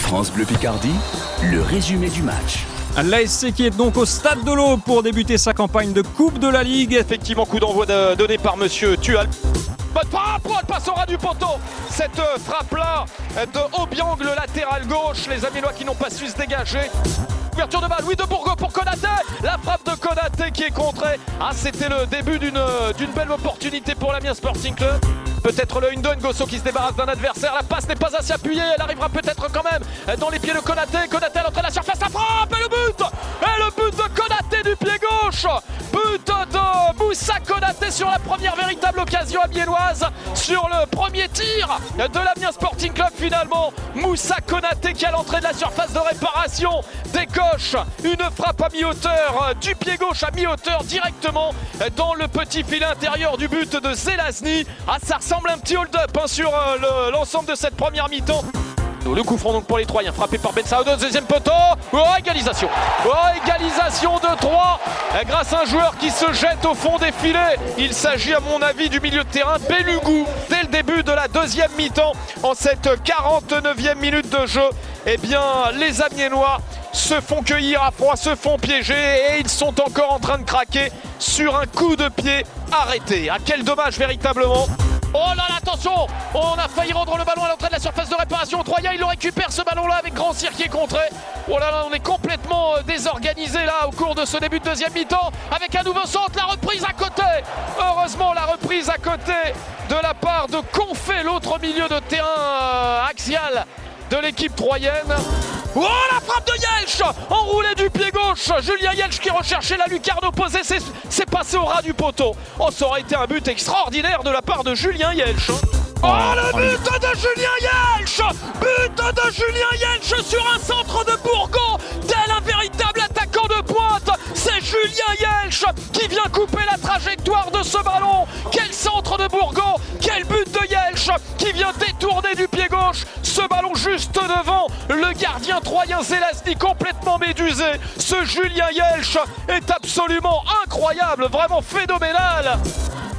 France Bleu Picardie, le résumé du match. L'ASC qui est donc au Stade de l'Aube pour débuter sa campagne de Coupe de la Ligue. Effectivement, coup d'envoi donné par Monsieur Tual. Bonne frappe, elle passe au ras du poteau. Cette frappe-là de Obiang, latéral gauche. Les Amiénois qui n'ont pas su se dégager. Ouverture de balle, Louis de Bourgoin pour Konaté. La frappe de Konaté qui est contrée. Ah, c'était le début d'une belle opportunité pour l'Amiens Sporting Club. Peut-être le 1-2, Ngosso qui se débarrasse d'un adversaire. La passe n'est pas assez appuyée. Elle arrivera peut-être quand même dans les pieds de Konaté. Konaté à l'entrée de la surface, la frappe et le but. Et le but de Konaté du pied gauche. But de Moussa Konaté sur la première véritable occasion amiénoise. Sur le premier tir de l'Amiens Sporting Club finalement. Moussa Konaté qui à l'entrée de la surface de réparation décoche une frappe à mi-hauteur du pied gauche à mi-hauteur directement dans le petit filet intérieur du but de Zelazny. Ah, ça ressemble un petit hold-up sur l'ensemble de cette première mi-temps. Le coup franc donc pour les Troyens, frappé par Ben Saoud, deuxième poteau. Égalisation. Égalisation de 3 grâce à un joueur qui se jette au fond des filets. Il s'agit à mon avis du milieu de terrain Belugou. Dès le début de la deuxième mi-temps, en cette 49e minute de jeu, eh bien les Amiénois se font cueillir à froid, se font piéger et ils sont encore en train de craquer sur un coup de pied arrêté. Ah, quel dommage véritablement. Oh là là, attention, on a failli rendre le ballon à l'entrée de la surface de réparation. Troyen, il le récupère ce ballon-là avec Grand Cyr qui est contré. Oh là là, on est complètement désorganisé là au cours de ce début de deuxième mi-temps. Avec un nouveau centre, la reprise à côté. Heureusement, la reprise à côté de la part de Confé, l'autre milieu de terrain axial de l'équipe troyenne. Oh, la frappe de Yelch, enroulé du pied gauche. Julien Yelch qui recherchait la lucarne opposée, c'est passé au ras du poteau. Oh, ça aurait été un but extraordinaire de la part de Julien Yelch. Oh, le but de Julien Yelch. But de Julien Yelch sur un centre de Bourgon. Tel un véritable attaquant de pointe. C'est Julien Yelch qui vient couper la trajectoire de ce ballon. Quel centre de Bourgon. Quel but de Yelch qui vient détourner du pied gauche ce ballon juste devant le gardien troyen Zelazny complètement médusé. Ce Julien Yelch est absolument incroyable, vraiment phénoménal.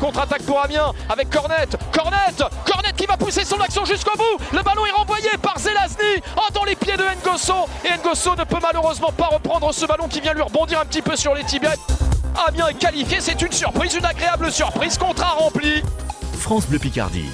Contre-attaque pour Amiens avec Cornet qui va pousser son action jusqu'au bout. Le ballon est renvoyé par Zelazny dans les pieds de Ngosso. Et Ngosso ne peut malheureusement pas reprendre ce ballon qui vient lui rebondir un petit peu sur les tibias. Amiens est qualifié, c'est une surprise, une agréable surprise. Contrat rempli. France Bleu Picardie.